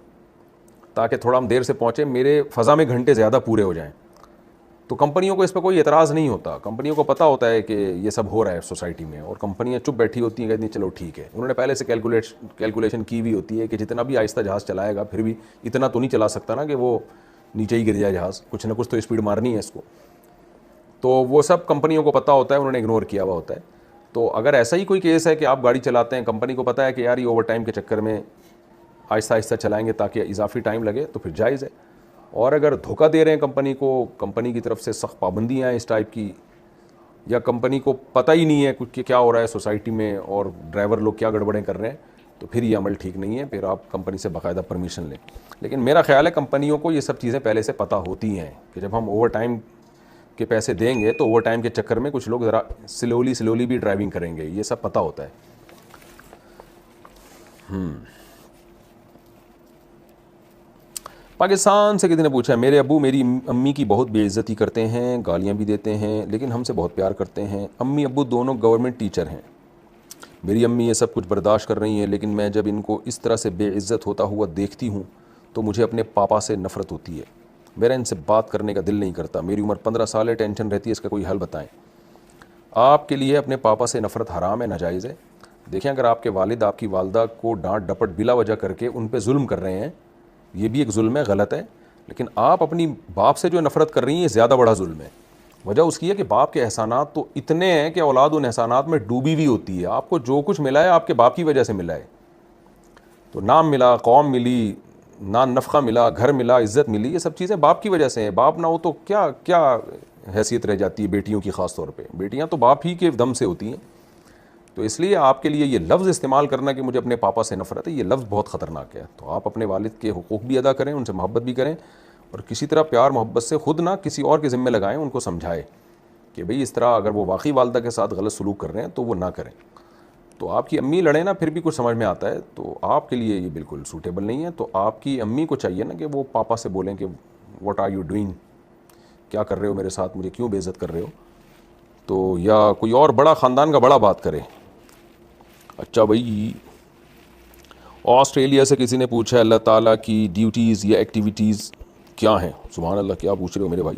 تاکہ تھوڑا ہم دیر سے پہنچیں, میرے فضا میں گھنٹے زیادہ پورے ہو جائیں. تو کمپنیوں کو اس پہ کوئی اعتراض نہیں ہوتا, کمپنیوں کو پتہ ہوتا ہے کہ یہ سب ہو رہا ہے سوسائٹی میں, اور کمپنیاں چپ بیٹھی ہوتی ہیں, کہتی ہیں چلو ٹھیک ہے. انہوں نے پہلے سے کیلکولیشن کی ہوئی ہوتی ہے کہ جتنا بھی آہستہ جہاز چلائے گا پھر بھی اتنا تو نہیں چلا سکتا نا کہ وہ نیچے ہی گر جائے جہاز, کچھ نہ کچھ تو اسپیڈ مارنی ہے اس کو. تو وہ سب کمپنیوں کو پتہ ہوتا ہے, انہوں نے اگنور کیا ہوا ہوتا ہے. تو اگر ایسا ہی کوئی کیس ہے کہ آپ گاڑی چلاتے ہیں, کمپنی کو پتہ ہے کہ یار یہ اوور ٹائم کے چکر میں آہستہ آہستہ چلائیں گے تاکہ اضافی ٹائم لگے, تو پھر جائز ہے. اور اگر دھوکہ دے رہے ہیں کمپنی کو, کمپنی کی طرف سے سخت پابندیاں ہیں اس ٹائپ کی, یا کمپنی کو پتہ ہی نہیں ہے کچھ کہ کیا ہو رہا ہے سوسائٹی میں اور ڈرائیور لوگ کیا گڑبڑیں کر رہے ہیں, تو پھر یہ عمل ٹھیک نہیں ہے. پھر آپ کمپنی سے باقاعدہ پرمیشن لیں. لیکن میرا خیال ہے کمپنیوں کو یہ سب چیزیں پہلے سے پتہ ہوتی ہیں کہ جب ہم اوور ٹائم کے پیسے دیں گے تو اوور ٹائم کے چکر میں کچھ لوگ ذرا سلولی بھی ڈرائیونگ کریں گے, یہ سب پتہ ہوتا ہے. پاکستان سے کسی نے پوچھا, میرے ابو میری امی کی بہت بے عزتی کرتے ہیں, گالیاں بھی دیتے ہیں, لیکن ہم سے بہت پیار کرتے ہیں. امی ابو دونوں گورنمنٹ ٹیچر ہیں. میری امی یہ سب کچھ برداشت کر رہی ہیں, لیکن میں جب ان کو اس طرح سے بے عزت ہوتا ہوا دیکھتی ہوں تو مجھے اپنے پاپا سے نفرت ہوتی ہے. میرا ان سے بات کرنے کا دل نہیں کرتا. میری عمر 15 سال ہے, ٹینشن رہتی ہے, اس کا کوئی حل بتائیں. آپ کے لیے اپنے پاپا سے نفرت حرام ہے, ناجائز ہے. دیکھیں اگر آپ کے والد آپ کی والدہ کو ڈانٹ ڈپٹ بلا وجہ کر کے ان پہ ظلم کر رہے ہیں, یہ بھی ایک ظلم ہے, غلط ہے. لیکن آپ اپنی باپ سے جو نفرت کر رہی ہیں یہ زیادہ بڑا ظلم ہے. وجہ اس کی ہے کہ باپ کے احسانات تو اتنے ہیں کہ اولاد ان احسانات میں ڈوبی ہوئی ہوتی ہے. آپ کو جو کچھ ملا ہے آپ کے باپ کی وجہ سے ملا ہے. تو نام ملا, قوم ملی, نان نفقہ ملا, گھر ملا, عزت ملی, یہ سب چیزیں باپ کی وجہ سے ہیں. باپ نہ ہو تو کیا کیا حیثیت رہ جاتی ہے بیٹیوں کی, خاص طور پہ بیٹیاں تو باپ ہی کے دم سے ہوتی ہیں. تو اس لیے آپ کے لیے یہ لفظ استعمال کرنا کہ مجھے اپنے پاپا سے نفرت ہے, یہ لفظ بہت خطرناک ہے. تو آپ اپنے والد کے حقوق بھی ادا کریں, ان سے محبت بھی کریں, اور کسی طرح پیار محبت سے خود نہ کسی اور کے ذمہ لگائیں, ان کو سمجھائیں کہ بھئی اس طرح اگر وہ واقعی والدہ کے ساتھ غلط سلوک کر رہے ہیں تو وہ نہ کریں. تو آپ کی امی لڑیں نا پھر بھی کچھ سمجھ میں آتا ہے, تو آپ کے لیے یہ بالکل سوٹیبل نہیں ہے. تو آپ کی امی کو چاہیے نا کہ وہ پاپا سے بولیں کہ واٹ آر یو ڈوئنگ, کیا کر رہے ہو میرے ساتھ, مجھے کیوں بے عزت کر رہے ہو. تو یا کوئی اور بڑا خاندان کا بڑا بات کرے. اچھا بھائی, آسٹریلیا سے کسی نے پوچھا اللہ تعالیٰ کی ڈیوٹیز یا ایکٹیویٹیز کیا ہیں. سبحان اللہ, کیا پوچھ رہے ہو میرے بھائی.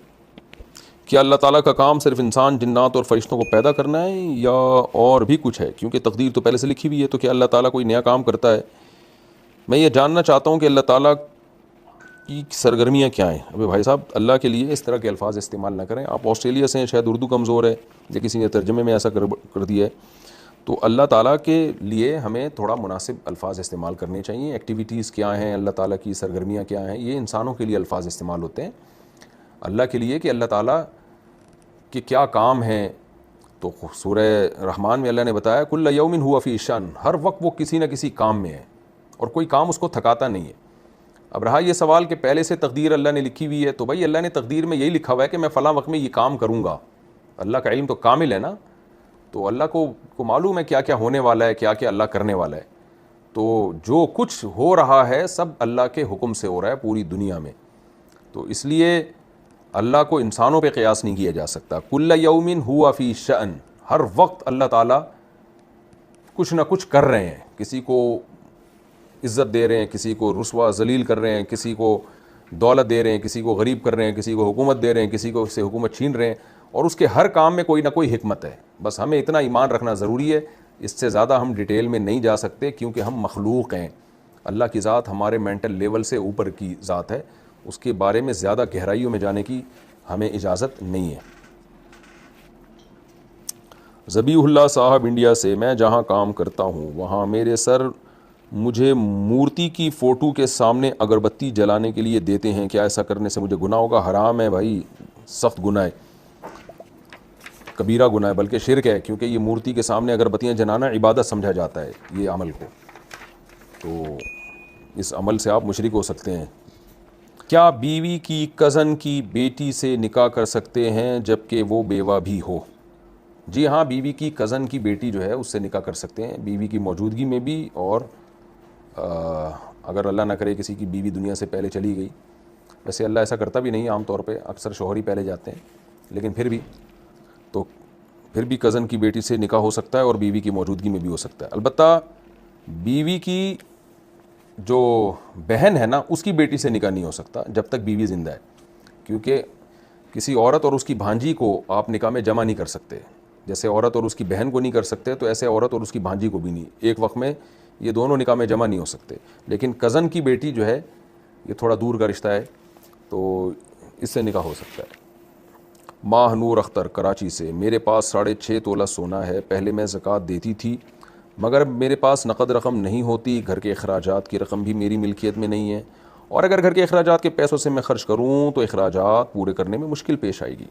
کیا اللہ تعالیٰ کا کام صرف انسان, جنات اور فرشتوں کو پیدا کرنا ہے یا اور بھی کچھ ہے؟ کیونکہ تقدیر تو پہلے سے لکھی ہوئی ہے. تو کیا اللہ تعالیٰ کوئی نیا کام کرتا ہے؟ میں یہ جاننا چاہتا ہوں کہ اللہ تعالیٰ کی سرگرمیاں کیا ہیں. ابھی بھائی صاحب اللہ کے لیے اس طرح کے الفاظ استعمال نہ کریں. آپ آسٹریلیا سے ہیں, شاید اردو کمزور ہے یا کسی نے ترجمے میں ایسا کر دیا ہے. تو اللہ تعالیٰ کے لیے ہمیں تھوڑا مناسب الفاظ استعمال کرنے چاہیے. ایکٹیویٹیز کیا ہیں, اللہ تعالیٰ کی سرگرمیاں کیا ہیں, یہ انسانوں کے لیے الفاظ استعمال ہوتے ہیں. اللہ کے لیے کہ اللہ تعالیٰ کہ کیا کام ہیں. تو سورہ رحمان میں اللہ نے بتایا کل یوم ہوا فی شان, ہر وقت وہ کسی نہ کسی کام میں ہے اور کوئی کام اس کو تھکاتا نہیں ہے. اب رہا یہ سوال کہ پہلے سے تقدیر اللہ نے لکھی ہوئی ہے, تو بھائی اللہ نے تقدیر میں یہی لکھا ہوا ہے کہ میں فلاں وقت میں یہ کام کروں گا. اللہ کا علم تو کامل ہے نا, تو اللہ کو معلوم ہے کیا کیا ہونے والا ہے, کیا کیا اللہ کرنے والا ہے. تو جو کچھ ہو رہا ہے سب اللہ کے حکم سے ہو رہا ہے پوری دنیا میں. تو اس لیے اللہ کو انسانوں پہ قیاس نہیں کیا جا سکتا. کل یوم ہوا فی شأن, ہر وقت اللہ تعالیٰ کچھ نہ کچھ کر رہے ہیں. کسی کو عزت دے رہے ہیں, کسی کو رسوا ذلیل کر رہے ہیں, کسی کو دولت دے رہے ہیں, کسی کو غریب کر رہے ہیں, کسی کو حکومت دے رہے ہیں, کسی کو اس سے حکومت چھین رہے ہیں. اور اس کے ہر کام میں کوئی نہ کوئی حکمت ہے. بس ہمیں اتنا ایمان رکھنا ضروری ہے. اس سے زیادہ ہم ڈیٹیل میں نہیں جا سکتے کیونکہ ہم مخلوق ہیں. اللہ کی ذات ہمارے مینٹل لیول سے اوپر کی ذات ہے, اس کے بارے میں زیادہ گہرائیوں میں جانے کی ہمیں اجازت نہیں ہے. ذبیح اللہ صاحب انڈیا سے, میں جہاں کام کرتا ہوں وہاں میرے سر مجھے مورتی کی فوٹو کے سامنے اگربتی جلانے کے لیے دیتے ہیں، کیا ایسا کرنے سے مجھے گناہ ہوگا؟ حرام ہے بھائی، سخت گناہ ہے، کبیرہ گناہ ہے، بلکہ شرک ہے، کیونکہ یہ مورتی کے سامنے اگربتیاں جلانا عبادت سمجھا جاتا ہے یہ عمل کو، تو اس عمل سے آپ مشرک ہو سکتے ہیں۔ کیا بیوی کی کزن کی بیٹی سے نکاح کر سکتے ہیں جبکہ وہ بیوہ بھی ہو؟ جی ہاں، بیوی کی کزن کی بیٹی جو ہے اس سے نکاح کر سکتے ہیں، بیوی کی موجودگی میں بھی، اور اگر اللہ نہ کرے کسی کی بیوی دنیا سے پہلے چلی گئی، ویسے اللہ ایسا کرتا بھی نہیں عام طور پہ، اکثر شوہر ہی پہلے جاتے ہیں، لیکن پھر بھی کزن کی بیٹی سے نکاح ہو سکتا ہے اور بیوی کی موجودگی میں بھی ہو سکتا ہے۔ البتہ بیوی کی جو بہن ہے نا، اس کی بیٹی سے نکاح نہیں ہو سکتا جب تک بیوی زندہ ہے، کیونکہ کسی عورت اور اس کی بھانجی کو آپ نکاح میں جمع نہیں کر سکتے، جیسے عورت اور اس کی بہن کو نہیں کر سکتے، تو ایسے عورت اور اس کی بھانجی کو بھی نہیں، ایک وقت میں یہ دونوں نکاح میں جمع نہیں ہو سکتے۔ لیکن کزن کی بیٹی جو ہے یہ تھوڑا دور کا رشتہ ہے، تو اس سے نکاح ہو سکتا ہے۔ ماہ نور اختر کراچی سے، میرے پاس 6.5 تولہ سونا ہے، پہلے میں زکوٰۃ دیتی تھی مگر میرے پاس نقد رقم نہیں ہوتی، گھر کے اخراجات کی رقم بھی میری ملکیت میں نہیں ہے، اور اگر گھر کے اخراجات کے پیسوں سے میں خرچ کروں تو اخراجات پورے کرنے میں مشکل پیش آئے گی،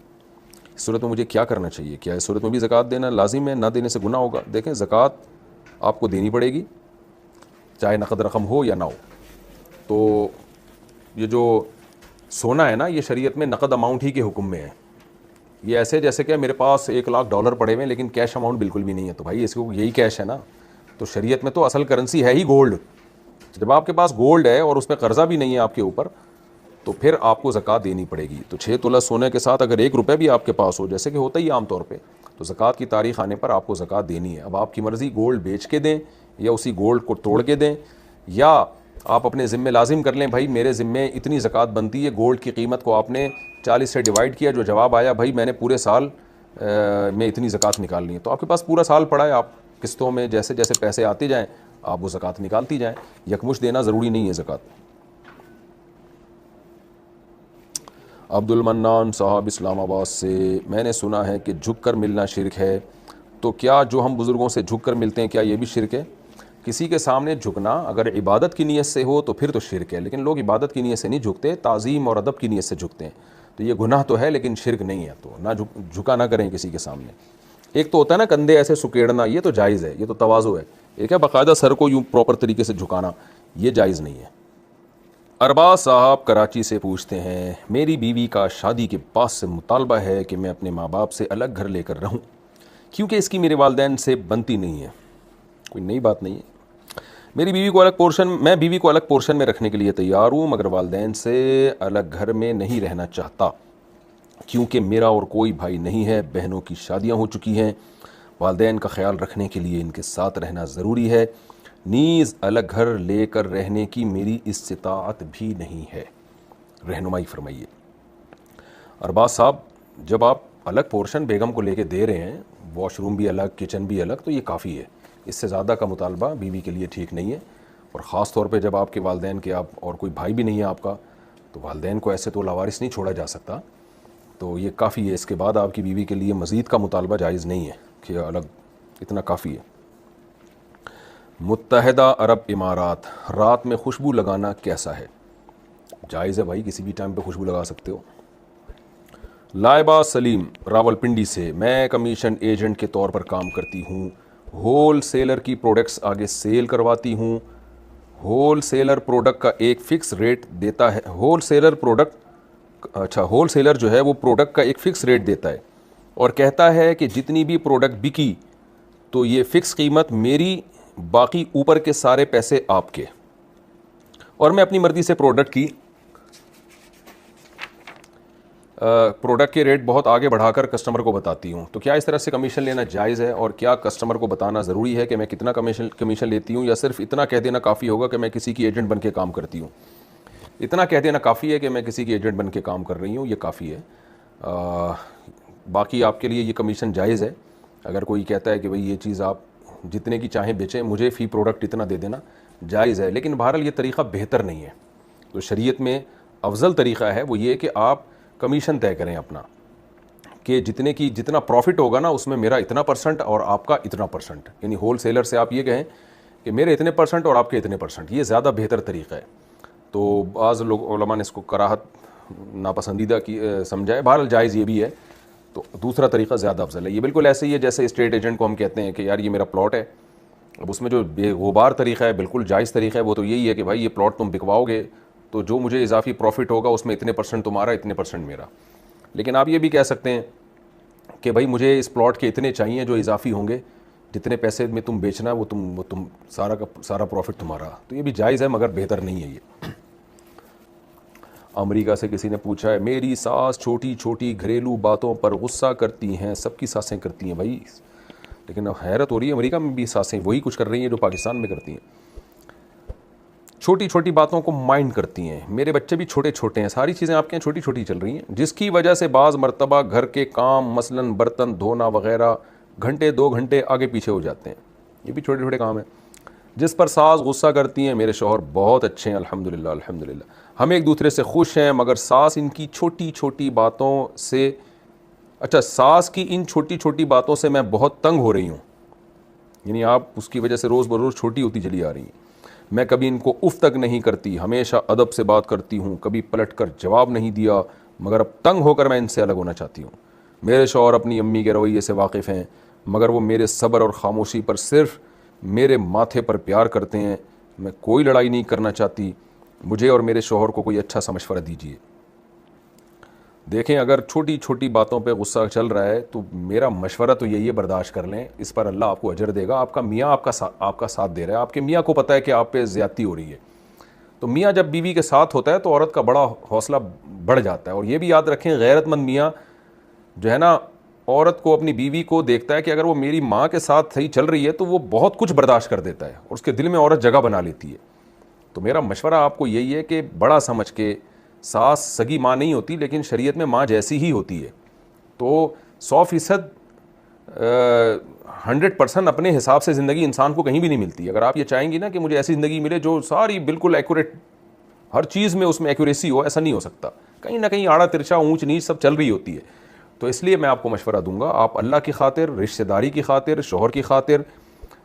اس صورت میں مجھے کیا کرنا چاہیے؟ کیا اس صورت میں بھی زکوٰۃ دینا لازم ہے؟ نہ دینے سے گناہ ہوگا؟ دیکھیں، زکوٰۃ آپ کو دینی پڑے گی چاہے نقد رقم ہو یا نہ ہو۔ تو یہ جو سونا ہے نا، یہ شریعت میں نقد اماؤنٹ ہی کے حکم میں ہے، یہ ایسے جیسے کہ میرے پاس $1,00,000 پڑے ہوئے ہیں لیکن کیش اماؤنٹ بالکل بھی نہیں ہے، تو بھائی اس کو یہی کیش ہے نا، تو شریعت میں تو اصل کرنسی ہے ہی گولڈ۔ جب آپ کے پاس گولڈ ہے اور اس پہ قرضہ بھی نہیں ہے آپ کے اوپر، تو پھر آپ کو زکوٰۃ دینی پڑے گی۔ تو 6 تولہ سونے کے ساتھ اگر 1 روپے بھی آپ کے پاس ہو، جیسے کہ ہوتا ہی عام طور پہ، تو زکوٰۃ کی تاریخ آنے پر آپ کو زکوٰۃ دینی ہے۔ اب آپ کی مرضی گولڈ بیچ کے دیں یا اسی گولڈ کو توڑ کے دیں، یا آپ اپنے ذمے لازم کر لیں، بھائی میرے ذمے اتنی زکوٰۃ بنتی ہے، گولڈ کی قیمت کو آپ نے 40 سے ڈیوائڈ کیا، جو جواب آیا بھائی میں نے پورے سال میں اتنی زکوٰۃ نکالنی ہے، تو آپ کے پاس پورا سال پڑا ہے، آپ قسطوں میں جیسے جیسے پیسے آتے جائیں آپ وہ زکوٰۃ نکالتی جائیں، یکمشت دینا ضروری نہیں ہے زکوٰۃ۔ عبد المنان صاحب اسلام آباد سے، میں نے سنا ہے کہ جھک کر ملنا شرک ہے، تو کیا جو ہم بزرگوں سے جھک کر ملتے ہیں کیا یہ بھی شرک ہے؟ کسی کے سامنے جھکنا اگر عبادت کی نیت سے ہو تو پھر تو شرک ہے، لیکن لوگ عبادت کی نیت سے نہیں جھکتے، تعظیم اور ادب کی نیت سے جھکتے ہیں، تو یہ گناہ تو ہے لیکن شرک نہیں ہے، تو نہ جھکا نہ کریں کسی کے سامنے۔ ایک تو ہوتا ہے نا کندھے ایسے سکیڑنا، یہ تو جائز ہے، یہ تو تواضع ہے، ایک ہے باقاعدہ سر کو یوں پراپر طریقے سے جھکانا، یہ جائز نہیں ہے۔ ارباز صاحب کراچی سے پوچھتے ہیں، میری بیوی کا شادی کے بعد سے مطالبہ ہے کہ میں اپنے ماں باپ سے الگ گھر لے کر رہوں کیونکہ اس کی میرے والدین سے بنتی نہیں ہے۔ کوئی نئی بات نہیں ہے، میں بیوی کو الگ پورشن میں رکھنے کے لیے تیار ہوں، مگر والدین سے الگ گھر میں نہیں رہنا چاہتا کیونکہ میرا اور کوئی بھائی نہیں ہے، بہنوں کی شادیاں ہو چکی ہیں، والدین کا خیال رکھنے کے لیے ان کے ساتھ رہنا ضروری ہے، نیز الگ گھر لے کر رہنے کی میری استطاعت بھی نہیں ہے، رہنمائی فرمائیے۔ ارباز صاحب، جب آپ الگ پورشن بیگم کو لے کے دے رہے ہیں، واش روم بھی الگ، کچن بھی الگ، تو یہ کافی ہے، اس سے زیادہ کا مطالبہ بیوی کے لیے ٹھیک نہیں ہے، اور خاص طور پہ جب آپ کے والدین کے آپ اور کوئی بھائی بھی نہیں ہے آپ کا، تو والدین کو ایسے تو لاوارث نہیں چھوڑا جا سکتا، تو یہ کافی ہے، اس کے بعد آپ کی بیوی کے لیے مزید کا مطالبہ جائز نہیں ہے کہ الگ، اتنا کافی ہے۔ متحدہ عرب امارات، رات میں خوشبو لگانا کیسا ہے؟ جائز ہے بھائی، کسی بھی ٹائم پہ خوشبو لگا سکتے ہو۔ لائبہ سلیم راولپنڈی سے، میں کمیشن ایجنٹ کے طور پر کام کرتی ہوں، ہول سیلر کی پروڈکٹس آگے سیل کرواتی ہوں، ہول سیلر پروڈکٹ کا ایک فکس ریٹ دیتا ہے، ہول سیلر جو ہے وہ پروڈکٹ کا ایک فکس ریٹ دیتا ہے اور کہتا ہے کہ جتنی بھی پروڈکٹ بکی تو یہ فکس قیمت میری، باقی اوپر کے سارے پیسے آپ کے، اور میں اپنی مرضی سے پروڈکٹ کے ریٹ بہت آگے بڑھا کر کسٹمر کو بتاتی ہوں، تو کیا اس طرح سے کمیشن لینا جائز ہے؟ اور کیا کسٹمر کو بتانا ضروری ہے کہ میں کتنا کمیشن لیتی ہوں، یا صرف اتنا کہہ دینا کافی ہوگا کہ میں کسی کی ایجنٹ بن کے کام کرتی ہوں؟ اتنا کہہ دینا کافی ہے کہ میں کسی کی ایجنٹ بن کے کام کر رہی ہوں، یہ کافی ہے۔ باقی آپ کے لیے یہ کمیشن جائز ہے، اگر کوئی کہتا ہے کہ بھئی یہ چیز آپ جتنے کی چاہیں بیچیں، مجھے فی پروڈکٹ اتنا دے دینا، جائز ہے، لیکن بہرحال یہ طریقہ بہتر نہیں ہے۔ تو شریعت میں افضل طریقہ ہے وہ یہ کہ آپ کمیشن طے کریں اپنا، کہ جتنا پروفٹ ہوگا نا اس میں میرا اتنا پرسنٹ اور آپ کا اتنا پرسنٹ، یعنی ہول سیلر سے آپ یہ کہیں کہ میرے اتنے پرسنٹ اور آپ کے اتنے پرسنٹ، یہ زیادہ بہتر طریقہ ہے. تو بعض لوگ علماء نے اس کو کراہت ناپسندیدہ کی سمجھا ہے. بہرحال جائز یہ بھی ہے. تو دوسرا طریقہ زیادہ افضل ہے. یہ بالکل ایسے ہی ہے جیسے اسٹیٹ ایجنٹ کو ہم کہتے ہیں کہ یار یہ میرا پلاٹ ہے. اب اس میں جو بے غبار طریقہ ہے، بالکل جائز طریقہ ہے، وہ تو یہی ہے کہ بھائی یہ پلاٹ تم بکواؤ گے تو جو مجھے اضافی پروفٹ ہوگا اس میں اتنے پرسنٹ تمہارا، اتنے پرسنٹ میرا. لیکن آپ یہ بھی کہہ سکتے ہیں کہ بھائی مجھے اس پلاٹ کے اتنے چاہیے جو اضافی ہوں گے، جتنے پیسے میں تم بیچنا وہ تم سارا کا سارا پروفٹ تمہارا. تو یہ بھی جائز ہے مگر بہتر نہیں ہے. یہ امریکہ سے کسی نے پوچھا ہے، میری ساس چھوٹی چھوٹی گھریلو باتوں پر غصہ کرتی ہیں. سب کی ساسیں کرتی ہیں بھائی، لیکن اب حیرت ہو رہی ہے امریکہ میں بھی ساسیں وہی کچھ کر رہی ہیں جو پاکستان میں کرتی ہیں. چھوٹی چھوٹی باتوں کو مائنڈ کرتی ہیں. میرے بچے بھی چھوٹے چھوٹے ہیں، ساری چیزیں آپ کے یہاں چھوٹی چھوٹی چل رہی ہیں، جس کی وجہ سے بعض مرتبہ گھر کے کام مثلاً برتن دھونا وغیرہ گھنٹے 2 گھنٹے آگے پیچھے ہو جاتے ہیں. یہ بھی چھوٹے چھوٹے کام ہیں جس پر ساس غصہ کرتی ہیں. میرے شوہر بہت اچھے ہیں الحمدللہ الحمدللہ، ہم ایک دوسرے سے خوش ہیں، مگر ساس ان کی چھوٹی چھوٹی باتوں سے ساس کی ان چھوٹی چھوٹی باتوں سے میں بہت تنگ ہو رہی ہوں. یعنی آپ اس کی وجہ سے روز بروز چھوٹی ہوتی چلی آ رہی ہیں. میں کبھی ان کو اف تک نہیں کرتی، ہمیشہ ادب سے بات کرتی ہوں، کبھی پلٹ کر جواب نہیں دیا، مگر اب تنگ ہو کر میں ان سے الگ ہونا چاہتی ہوں. میرے شوہر اپنی امی کے رویے سے واقف ہیں، مگر وہ میرے صبر اور خاموشی پر صرف میرے ماتھے پر پیار کرتے ہیں. میں کوئی لڑائی نہیں کرنا چاہتی. مجھے اور میرے شوہر کو کوئی اچھا سا مشورہ دیجیے. دیکھیں اگر چھوٹی چھوٹی باتوں پہ غصہ چل رہا ہے تو میرا مشورہ تو یہی ہے، برداشت کر لیں. اس پر اللہ آپ کو اجر دے گا. آپ کا میاں آپ کا ساتھ دے رہا ہے، آپ کے میاں کو پتہ ہے کہ آپ پہ زیادتی ہو رہی ہے. تو میاں جب بیوی کے ساتھ ہوتا ہے تو عورت کا بڑا حوصلہ بڑھ جاتا ہے. اور یہ بھی یاد رکھیں غیرت مند میاں جو ہے نا، عورت کو اپنی بیوی کو دیکھتا ہے کہ اگر وہ میری ماں کے ساتھ صحیح چل رہی ہے تو وہ بہت کچھ برداشت کر دیتا ہے اور اس کے دل میں عورت جگہ بنا لیتی ہے. تو میرا مشورہ آپ کو یہی ہے کہ بڑا سمجھ کے، ساس سگی ماں نہیں ہوتی لیکن شریعت میں ماں جیسی ہی ہوتی ہے. تو 100% 100% اپنے حساب سے زندگی انسان کو کہیں بھی نہیں ملتی. اگر آپ یہ چاہیں گی نا کہ مجھے ایسی زندگی ملے جو ساری بالکل ایکوریٹ، ہر چیز میں اس میں ایکوریسی ہو، ایسا نہیں ہو سکتا. کہیں نہ کہیں آڑا ترچا اونچ نیچ سب چل رہی ہوتی ہے. تو اس لیے میں آپ کو مشورہ دوں گا، آپ اللہ کی خاطر، رشتہ داری کی خاطر، شوہر کی خاطر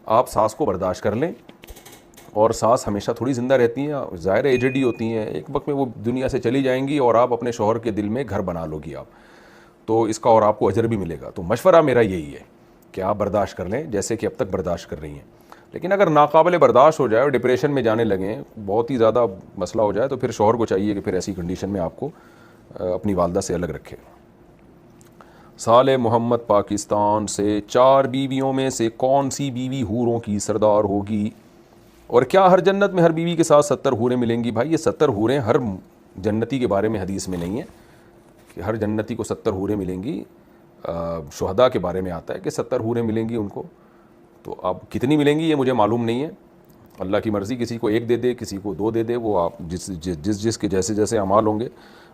آپ ساس کو برداشت کر لیں. اور ساس ہمیشہ تھوڑی زندہ رہتی ہیں، ظاہر ایجڈ ہی ہوتی ہیں، ایک وقت میں وہ دنیا سے چلی جائیں گی اور آپ اپنے شوہر کے دل میں گھر بنا لو گی آپ. تو اس کا اور آپ کو اجر بھی ملے گا. تو مشورہ میرا یہی ہے کہ آپ برداشت کر لیں جیسے کہ اب تک برداشت کر رہی ہیں. لیکن اگر ناقابل برداشت ہو جائے اور ڈپریشن میں جانے لگیں، بہت ہی زیادہ مسئلہ ہو جائے، تو پھر شوہر کو چاہیے کہ پھر ایسی کنڈیشن میں آپ کو اپنی والدہ سے الگ رکھے. صالح محمد پاکستان سے، 4 بیویوں میں سے کون سی بیوی حوروں کی سردار ہوگی؟ اور کیا ہر جنت میں ہر بیوی کے ساتھ 70 حوریں ملیں گی؟ بھائی یہ 70 حوریں ہر جنتی کے بارے میں حدیث میں نہیں ہے کہ ہر جنتی کو 70 حوریں ملیں گی. شہداء کے بارے میں آتا ہے کہ 70 حوریں ملیں گی ان کو. تو اب کتنی ملیں گی یہ مجھے معلوم نہیں ہے. اللہ کی مرضی، کسی کو 1 دے دے، کسی کو 2 دے دے، وہ آپ جس کے جیسے جیسے اعمال ہوں گے.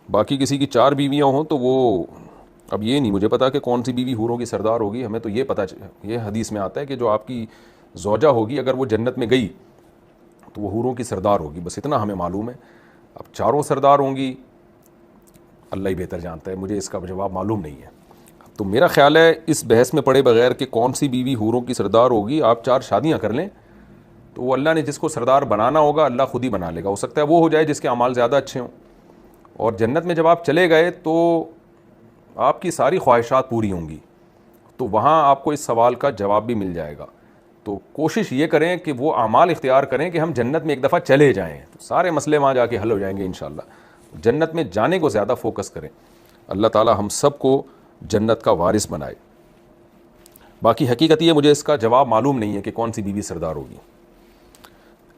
باقی کسی کی 4 بیویاں ہوں تو وہ، اب یہ نہیں مجھے پتا کہ کون سی بیوی حوروں کی سردار ہوگی. ہمیں تو یہ پتہ، یہ حدیث میں آتا ہے کہ جو آپ کی زوجہ ہوگی اگر وہ جنت میں گئی تو وہ حوروں کی سردار ہوگی. بس اتنا ہمیں معلوم ہے. اب 4 سردار ہوں گی اللہ ہی بہتر جانتا ہے، مجھے اس کا جواب معلوم نہیں ہے. تو میرا خیال ہے اس بحث میں پڑے بغیر کہ کون سی بیوی حوروں کی سردار ہوگی، آپ 4 شادیاں کر لیں تو وہ اللہ نے جس کو سردار بنانا ہوگا اللہ خود ہی بنا لے گا. ہو سکتا ہے وہ ہو جائے جس کے اعمال زیادہ اچھے ہوں. اور جنت میں جب آپ چلے گئے تو آپ کی ساری خواہشات پوری ہوں گی، تو وہاں آپ کو اس سوال کا جواب بھی مل جائے گا. تو کوشش یہ کریں کہ وہ اعمال اختیار کریں کہ ہم جنت میں ایک دفعہ چلے جائیں، تو سارے مسئلے وہاں جا کے حل ہو جائیں گے انشاءاللہ. جنت میں جانے کو زیادہ فوکس کریں. اللہ تعالی ہم سب کو جنت کا وارث بنائے. باقی حقیقت یہ مجھے اس کا جواب معلوم نہیں ہے کہ کون سی بیوی سردار ہوگی.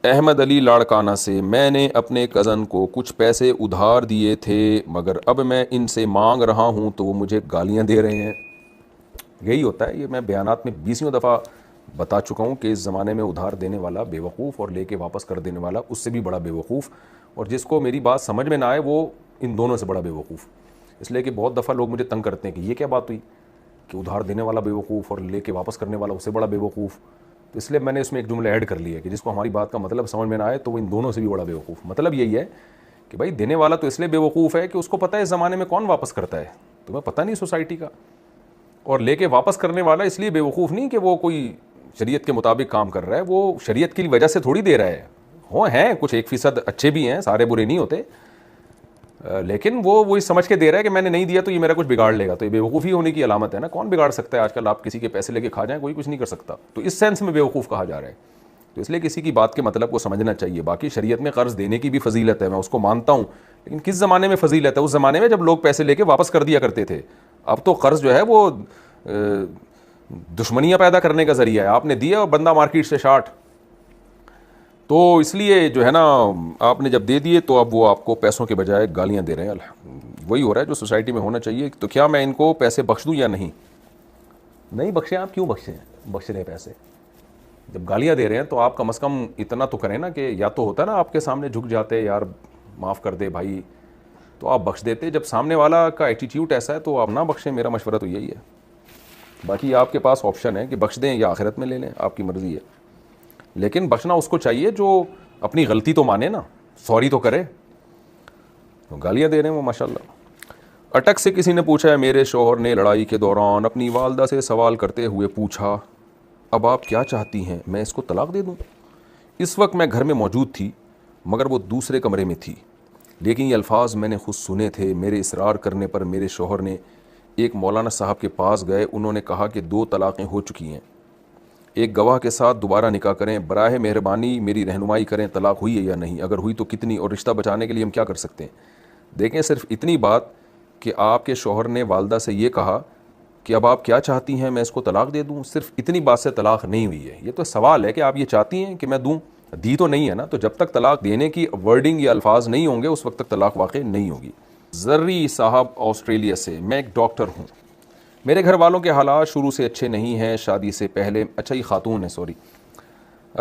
احمد علی لاڑکانہ سے، میں نے اپنے کزن کو کچھ پیسے ادھار دیے تھے مگر اب میں ان سے مانگ رہا ہوں تو وہ مجھے گالیاں دے رہے ہیں. یہی ہوتا ہے، یہ میں بیانات میں 20ویں دفعہ بتا چکا ہوں کہ اس زمانے میں ادھار دینے والا بے وقوف اور لے کے واپس کر دینے والا اس سے بھی بڑا بے وقوف. اور جس کو میری بات سمجھ میں نہ آئے وہ ان دونوں سے بڑا بے وقوف. اس لیے کہ بہت دفعہ لوگ مجھے تنگ کرتے ہیں کہ یہ کیا بات ہوئی کہ ادھار دینے والا بے وقوف اور لے کے واپس کرنے والا اس سے بڑا بے وقوف. تو اس لیے میں نے اس میں ایک جملہ ایڈ کر لیا ہے کہ جس کو ہماری بات کا مطلب سمجھ میں نہ آئے تو وہ ان دونوں سے بھی بڑا بے وقوف. مطلب یہی ہے کہ بھائی دینے والا تو اس لیے بے وقوف ہے کہ اس کو پتہ ہے اس زمانے میں کون واپس کرتا ہے، تمہیں پتہ نہیں سوسائٹی کا. اور لے کے واپس کرنے والا اس لیے بے وقوف نہیں کہ وہ کوئی شریعت کے مطابق کام کر رہا ہے وہ شریعت کی وجہ سے تھوڑی دے رہا ہے. ہیں کچھ 1% اچھے بھی ہیں, سارے برے نہیں ہوتے, لیکن وہ سمجھ کے دے رہا ہے کہ میں نے نہیں دیا تو یہ میرا کچھ بگاڑ لے گا. تو یہ بیوقوفی ہونے کی علامت ہے نا. کون بگاڑ سکتا ہے آج کل؟ آپ کسی کے پیسے لے کے کھا جائیں, کوئی کچھ نہیں کر سکتا. تو اس سینس میں بیوقوف کہا جا رہا ہے. تو اس لیے کسی کی بات کے مطلب کو سمجھنا چاہیے. باقی شریعت میں قرض دینے کی بھی فضیلت ہے, میں اس کو مانتا ہوں, لیکن کس زمانے میں فضیلت ہے؟ اس زمانے میں جب لوگ پیسے لے کے واپس کر دیا کرتے تھے. اب تو قرض جو ہے وہ دشمنیاں پیدا کرنے کا ذریعہ ہے. آپ نے دیا اور بندہ مارکیٹ سے شارٹ. تو اس لیے جو ہے نا, آپ نے جب دے دیے تو اب وہ آپ کو پیسوں کے بجائے گالیاں دے رہے ہیں. وہی ہو رہا ہے جو سوسائٹی میں ہونا چاہیے. تو کیا میں ان کو پیسے بخش دوں یا نہیں؟ نہیں بخشیں. آپ کیوں بخش رہے ہیں پیسے؟ جب گالیاں دے رہے ہیں تو آپ کم از کم اتنا تو کریں نا کہ یا تو ہوتا ہے نا آپ کے سامنے جھک جاتے, یار معاف کر دے بھائی, تو آپ بخش دیتے. جب سامنے والا کا ایٹیٹیوڈ ایسا ہے تو آپ نہ بخشیں. میرا مشورہ تو یہی ہے. باقی آپ کے پاس آپشن ہے کہ بخش دیں یا آخرت میں لے لیں, آپ کی مرضی ہے. لیکن بخشنا اس کو چاہیے جو اپنی غلطی تو مانے نا, سوری تو کرے. تو گالیاں دے رہے ہیں وہ ماشاءاللہ. اٹک سے کسی نے پوچھا ہے, میرے شوہر نے لڑائی کے دوران اپنی والدہ سے سوال کرتے ہوئے پوچھا, اب آپ کیا چاہتی ہیں, میں اس کو طلاق دے دوں؟ اس وقت میں گھر میں موجود تھی مگر وہ دوسرے کمرے میں تھی, لیکن یہ الفاظ میں نے خود سنے تھے. میرے اصرار کرنے پر میرے شوہر نے ایک مولانا صاحب کے پاس گئے. انہوں نے کہا کہ 2 طلاقیں ہو چکی ہیں, ایک گواہ کے ساتھ دوبارہ نکاح کریں. براہ مہربانی میری رہنمائی کریں, طلاق ہوئی ہے یا نہیں, اگر ہوئی تو کتنی, اور رشتہ بچانے کے لیے ہم کیا کر سکتے ہیں؟ دیکھیں, صرف اتنی بات کہ آپ کے شوہر نے والدہ سے یہ کہا کہ اب آپ کیا چاہتی ہیں, میں اس کو طلاق دے دوں, صرف اتنی بات سے طلاق نہیں ہوئی ہے. یہ تو سوال ہے کہ آپ یہ چاہتی ہیں کہ میں دوں, دی تو نہیں ہے نا. تو جب تک طلاق دینے کی ورڈنگ یا الفاظ نہیں ہوں گے اس وقت تک طلاق واقع نہیں ہوگی. زرری صاحب آسٹریلیا سے, میں ایک ڈاکٹر ہوں. میرے گھر والوں کے حالات شروع سے اچھے نہیں ہیں. شادی سے پہلے, اچھا یہ خاتون ہے سوری,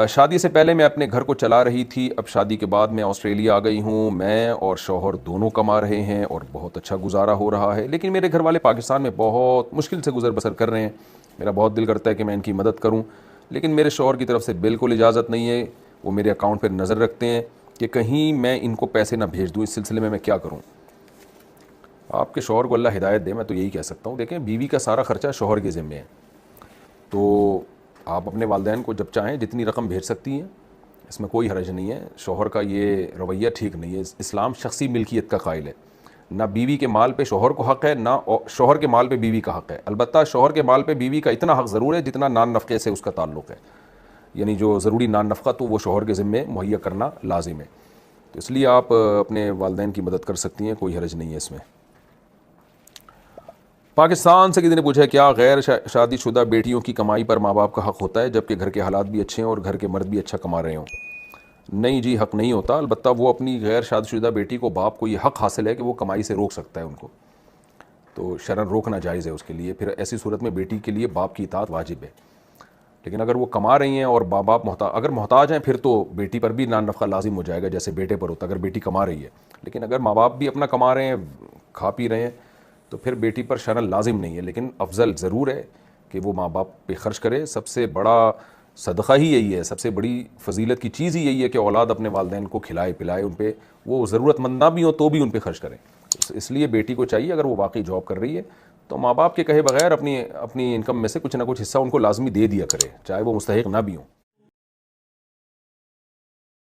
شادی سے پہلے میں اپنے گھر کو چلا رہی تھی. اب شادی کے بعد میں آسٹریلیا آ گئی ہوں. میں اور شوہر دونوں کما رہے ہیں اور بہت اچھا گزارا ہو رہا ہے, لیکن میرے گھر والے پاکستان میں بہت مشکل سے گزر بسر کر رہے ہیں. میرا بہت دل کرتا ہے کہ میں ان کی مدد کروں, لیکن میرے شوہر کی طرف سے بالکل اجازت نہیں ہے. وہ میرے اکاؤنٹ پہ نظر رکھتے ہیں کہ کہیں میں ان کو پیسے نہ بھیج دوں. اس سلسلے میں کیا کروں؟ آپ کے شوہر کو اللہ ہدایت دے, میں تو یہی کہہ سکتا ہوں. دیکھیں, بیوی کا سارا خرچہ شوہر کے ذمے ہے, تو آپ اپنے والدین کو جب چاہیں جتنی رقم بھیج سکتی ہیں, اس میں کوئی حرج نہیں ہے. شوہر کا یہ رویہ ٹھیک نہیں ہے. اسلام شخصی ملکیت کا قائل ہے. نہ بیوی کے مال پہ شوہر کو حق ہے, نہ شوہر کے مال پہ بیوی کا حق ہے. البتہ شوہر کے مال پہ بیوی کا اتنا حق ضرور ہے جتنا نان نفقے سے اس کا تعلق ہے, یعنی جو ضروری نان نفقہ تو وہ شوہر کے ذمے مہیا کرنا لازم ہے. تو اس لیے آپ اپنے والدین کی مدد کر سکتی ہیں, کوئی حرج نہیں ہے اس میں. پاکستان سے کسی نے پوچھا, کیا غیر شادی شدہ بیٹیوں کی کمائی پر ماں باپ کا حق ہوتا ہے جبکہ گھر کے حالات بھی اچھے ہیں اور گھر کے مرد بھی اچھا کما رہے ہوں؟ نہیں جی, حق نہیں ہوتا. البتہ وہ اپنی غیر شادی شدہ بیٹی کو, باپ کو یہ حق حاصل ہے کہ وہ کمائی سے روک سکتا ہے ان کو, تو شرعاً روکنا جائز ہے اس کے لیے. پھر ایسی صورت میں بیٹی کے لیے باپ کی اطاعت واجب ہے. لیکن اگر وہ کما رہی ہیں اور باپ اگر محتاج ہیں پھر تو بیٹی پر بھی نان نفقہ لازم ہو جائے گا جیسے بیٹے پر ہوتا اگر بیٹی کما رہی ہے. لیکن اگر ماں باپ بھی اپنا کما رہے ہیں, کھا پی رہے ہیں, تو پھر بیٹی پر شرعاً لازم نہیں ہے. لیکن افضل ضرور ہے کہ وہ ماں باپ پہ خرچ کرے. سب سے بڑا صدقہ ہی یہی ہے, سب سے بڑی فضیلت کی چیز ہی یہی ہے کہ اولاد اپنے والدین کو کھلائے پلائے, ان پہ وہ ضرورت مند نہ بھی ہوں تو بھی ان پہ خرچ کریں. اس لیے بیٹی کو چاہیے اگر وہ واقعی جاب کر رہی ہے تو ماں باپ کے کہے بغیر اپنی انکم میں سے کچھ نہ کچھ حصہ ان کو لازمی دے دیا کرے, چاہے وہ مستحق نہ بھی ہوں.